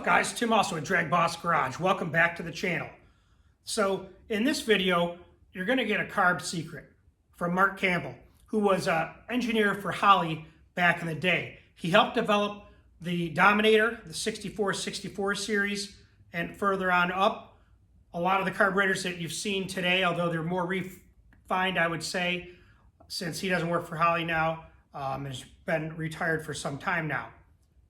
up guys, Tim also at DragBoss Garage. Welcome back to the channel. So in this video, you're going to get a carb secret from Mark Campbell, who was an engineer for Holley back in the day. He helped develop the Dominator, the 6464 series, and further on up. A lot of the carburetors that you've seen today, although they're more refined, I would say, since he doesn't work for Holley now, has been retired for some time now.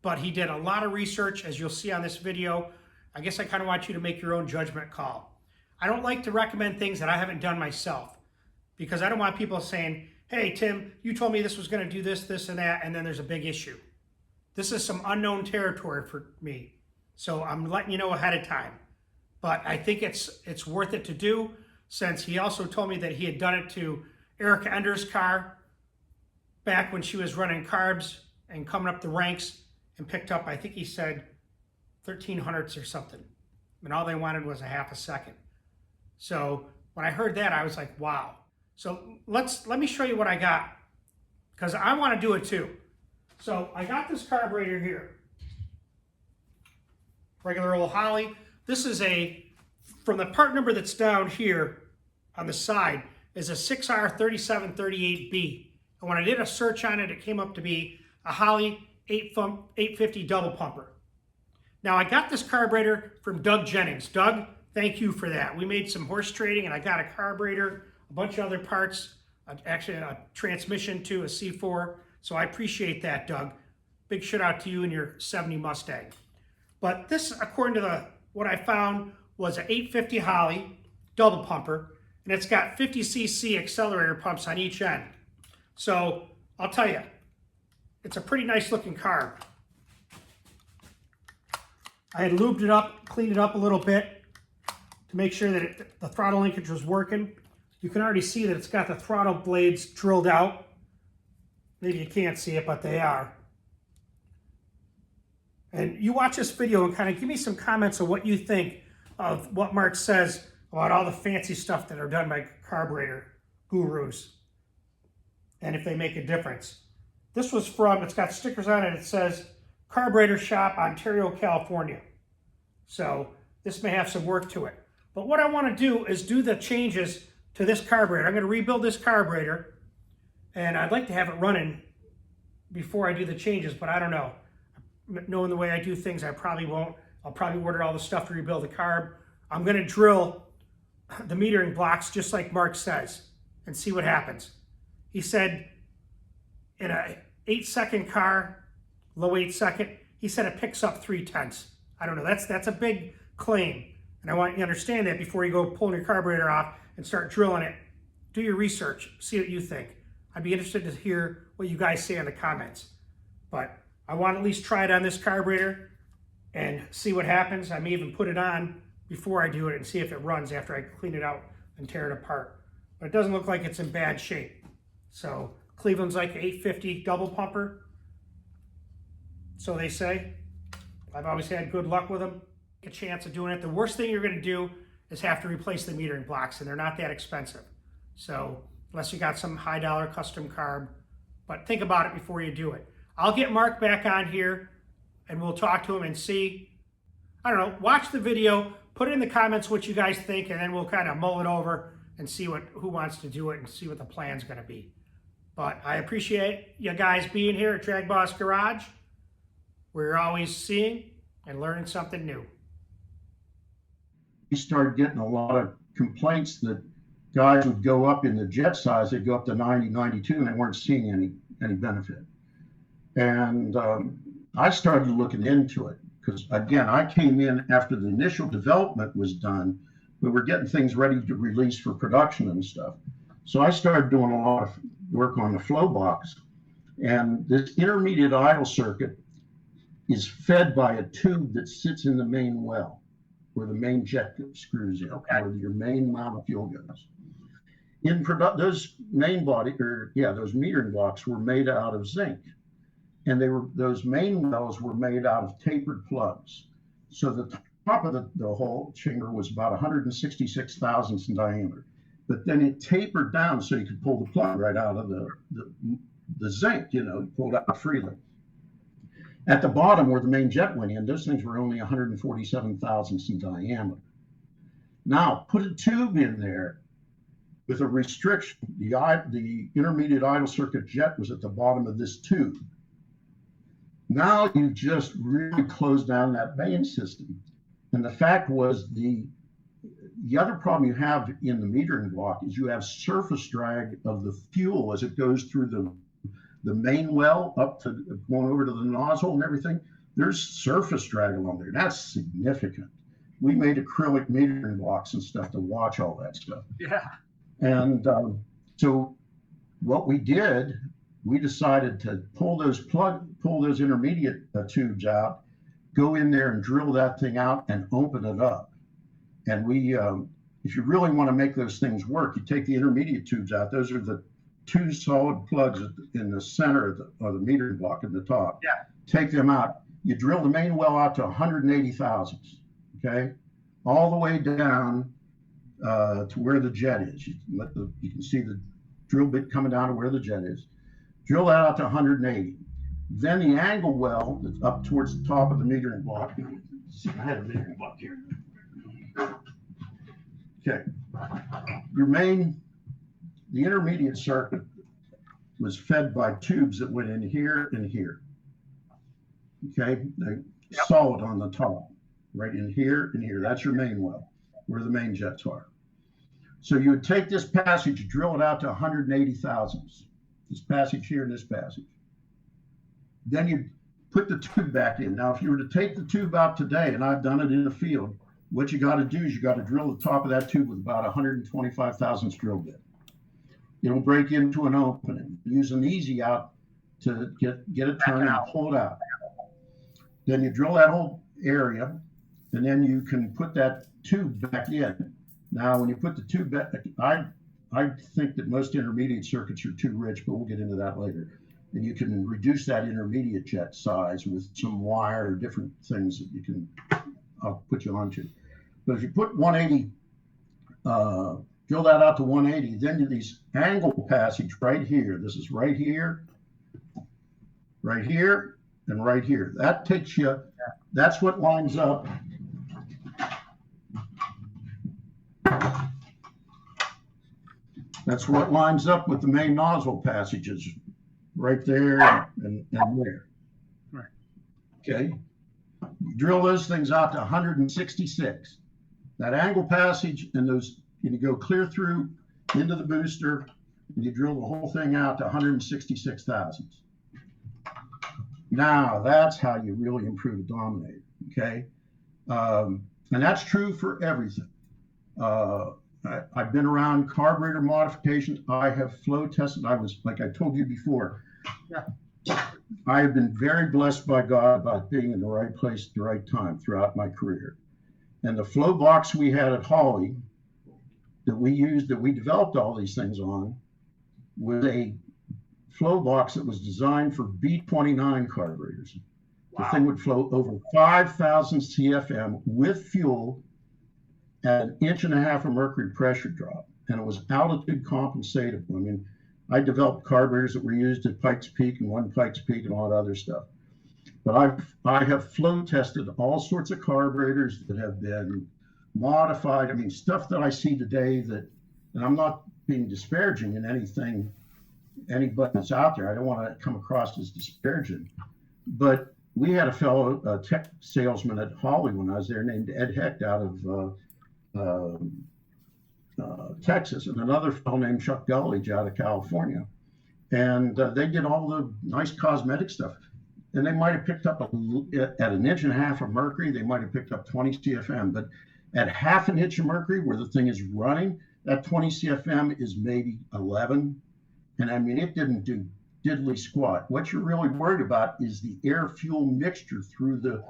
But he did a lot of research, as you'll see on this video. I guess I kind of want you to make your own judgment call. I don't like to recommend things that I haven't done myself, because I don't want people saying, hey, Tim, you told me this was going to do this, this, and that, and then there's a big issue. This is some unknown territory for me, so I'm letting you know ahead of time. But I think it's worth it to do, since he also told me that he had done it to Erica Ender's car back when she was running carbs and coming up the ranks, and picked up, I think he said, 1300ths or something. And all they wanted was a half a second. So when I heard that, I was like, wow. So let me show you what I got, because I want to do it too. So I got this carburetor here. Regular old Holley. This is from the part number that's down here on the side, is a 6R3738B. And when I did a search on it, it came up to be a Holley 850 double pumper. Now I got this carburetor from Doug Jennings. Doug, thank you for that. We made some horse trading and I got a carburetor, a bunch of other parts, actually a transmission to a C4. So I appreciate that, Doug. Big shout out to you and your 70 Mustang. But this, according to what I found, was an 850 Holley double pumper, and it's got 50cc accelerator pumps on each end. So I'll tell you, it's a pretty nice looking carb. I had lubed it up, cleaned it up a little bit to make sure that the throttle linkage was working. You can already see that it's got the throttle blades drilled out. Maybe you can't see it, but they are. And you watch this video and kind of give me some comments of what you think of what Mark says about all the fancy stuff that are done by carburetor gurus, and if they make a difference. This was from, it's got stickers on it, it says Carburetor Shop, Ontario, California. So this may have some work to it. But what I want to do is do the changes to this carburetor. I'm going to rebuild this carburetor, and I'd like to have it running before I do the changes, but I don't know. Knowing the way I do things, I probably won't. I'll probably order all the stuff to rebuild the carb. I'm going to drill the metering blocks just like Mark says and see what happens. He said in a 8-second car, low 8-second, he said it picks up 3/10. I don't know, that's a big claim. And I want you to understand that before you go pulling your carburetor off and start drilling it. Do your research, see what you think. I'd be interested to hear what you guys say in the comments. But I want to at least try it on this carburetor and see what happens. I may even put it on before I do it and see if it runs after I clean it out and tear it apart. But it doesn't look like it's in bad shape. So Cleveland's like an 850 double pumper, so they say. I've always had good luck with them. A chance of doing it. The worst thing you're going to do is have to replace the metering blocks, and they're not that expensive. So unless you got some high dollar custom carb, but think about it before you do it. I'll get Mark back on here and we'll talk to him and see. I don't know, watch the video, put it in the comments what you guys think, and then we'll kind of mull it over and see who wants to do it and see what the plan's going to be. But I appreciate you guys being here at DragBoss Garage. We're always seeing and learning something new. We started getting a lot of complaints that guys would go up in the jet size, they'd go up to 90, 92, and they weren't seeing any benefit. And I started looking into it because, again, I came in after the initial development was done. We were getting things ready to release for production and stuff. So I started doing a lot of work on the flow box. And this intermediate idle circuit is fed by a tube that sits in the main well, where the main jet screws in, where your main amount of fuel goes. Those metering blocks were made out of zinc. And those main wells were made out of tapered plugs. So the top of the whole chamber was about 166 thousandths in diameter. But then it tapered down so you could pull the plug right out of the zinc, pulled out freely. At the bottom where the main jet went in, those things were only 147 thousandths in diameter. Now put a tube in there with a restriction. The intermediate idle circuit jet was at the bottom of this tube. Now you just really closed down that main system. And the fact was the other problem you have in the metering block is you have surface drag of the fuel as it goes through the main well up to going over to the nozzle and everything. There's surface drag along there. That's significant. We made acrylic metering blocks and stuff to watch all that stuff. Yeah. And so what we did, we decided to pull those intermediate tubes out, go in there and drill that thing out and open it up. And we, if you really want to make those things work, you take the intermediate tubes out. Those are the two solid plugs in the center of the metering block at the top. Yeah. Take them out. You drill the main well out to 180 thousandths, okay? All the way down to where the jet is. You can see the drill bit coming down to where the jet is. Drill that out to 180. Then the angle well that's up towards the top of the metering block. See, I had a metering block here. Okay. The intermediate circuit was fed by tubes that went in here and here. Okay, solid on the top, right in here and here. That's your main well, where the main jets are. So you would take this passage, drill it out to 180 thousandths. This passage here and this passage. Then you put the tube back in. Now, if you were to take the tube out today, and I've done it in the field, what you got to do is you got to drill the top of that tube with about 125 thousandths drill bit. It'll break into an opening. Use an easy out to get it turned and pull it out. Then you drill that whole area, and then you can put that tube back in. Now, when you put the tube back, I think that most intermediate circuits are too rich, but we'll get into that later. And you can reduce that intermediate jet size with some wire or different things that you can, I'll put you onto. But if you put 180, drill that out to 180, then do these angle passage right here. This is right here, and right here. That takes you, that's what lines up. That's what lines up with the main nozzle passages, right there and there. Right. Okay. Drill those things out to 166. That angle passage and those, you go clear through into the booster, and you drill the whole thing out to 166 thousandths. Now that's how you really improve a Dominator. Okay. And that's true for everything. I've been around carburetor modifications. I have flow tested. I was, like I told you before, I have been very blessed by God about being in the right place at the right time throughout my career. And the flow box we had at Holley that we used, that we developed all these things on, was a flow box that was designed for B29 carburetors. Wow. The thing would flow over 5,000 CFM with fuel at 1.5 inches of mercury pressure drop, and it was altitude compensatable. I mean, I developed carburetors that were used at Pikes Peak and one Pikes Peak and all that other stuff. But I have flow tested all sorts of carburetors that have been modified. I mean, stuff that I see today that, and I'm not being disparaging in anything, anybody that's out there. I don't want to come across as disparaging, but we had a fellow tech salesman at Holley when I was there named Ed Hecht out of Texas, and another fellow named Chuck Gulledge out of California. And they did all the nice cosmetic stuff. And they might have picked up at 1.5 inches of mercury, they might have picked up 20 CFM. But at 0.5 inch of mercury, where the thing is running, that 20 CFM is maybe 11. And I mean, it didn't do diddly squat. What you're really worried about is the air-fuel mixture through the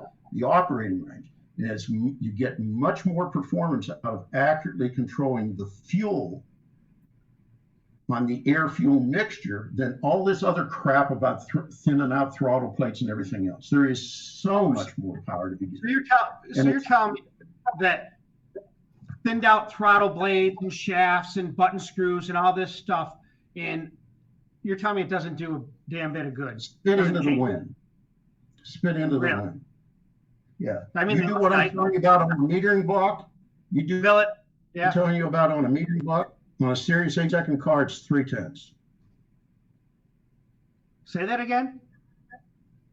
operating range. And as you get much more performance out of accurately controlling the fuel on the air-fuel mixture than all this other crap about thinning out throttle plates and everything else. There is so much more power to be given. So you're telling me that thinned out throttle blades and shafts and button screws and all this stuff, and you're telling me it doesn't do a damn bit of good. Spin into the wind. spit into the Really? line. Yeah. I mean, you do what I'm telling you about on a metering block. You do billet. I'm Yeah. telling you about on a metering block. On a serious 8-second car, it's 3/10. Say that again.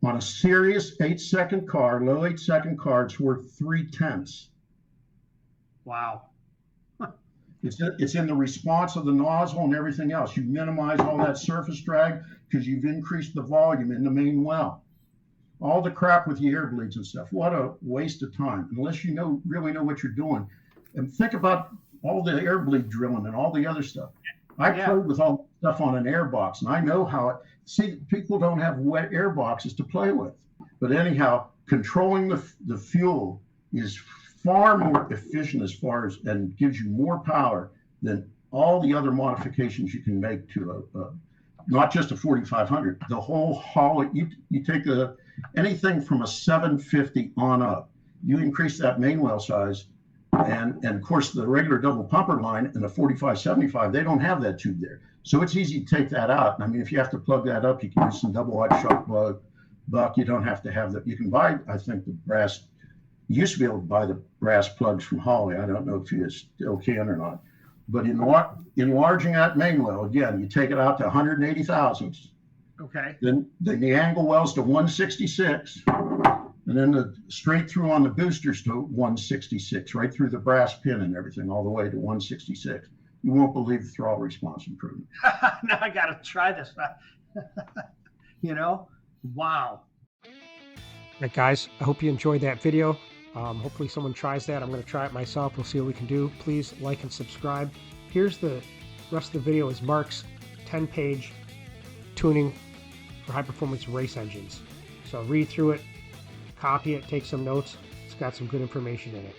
On a serious 8-second car, low 8-second car, it's worth 3/10. Wow. It's in the response of the nozzle and everything else. You minimize all that surface drag because you've increased the volume in the main well. All the crap with the air bleeds and stuff. What a waste of time, unless you really know what you're doing. And think about all the air bleed drilling and all the other stuff. I played with all stuff on an air box, and I know how it. See, people don't have wet air boxes to play with. But anyhow, controlling the fuel is far more efficient as far as, and gives you more power than all the other modifications you can make to not just a 4500. The whole Holley. You take anything from a 750 on up. You increase that main well size. And of course, the regular double pumper line and the 4575, they don't have that tube there. So it's easy to take that out. I mean, if you have to plug that up, you can use some double wide shock buck. You don't have to have that. You can buy, I think, the brass. You used to be able to buy the brass plugs from Holley. I don't know if you still can or not. But enlarging that main well, again, you take it out to 180 thousandths. Okay. Then the angle wells to 166. And then straight through on the boosters to 166, right through the brass pin and everything, all the way to 166. You won't believe the throttle response improvement. Now I got to try this. Wow. All right, guys, I hope you enjoyed that video. Hopefully someone tries that. I'm going to try it myself. We'll see what we can do. Please like and subscribe. Here's the rest of the video is Mark's 10-page tuning for high-performance race engines. So read through it. Copy it, take some notes. It's got some good information in it.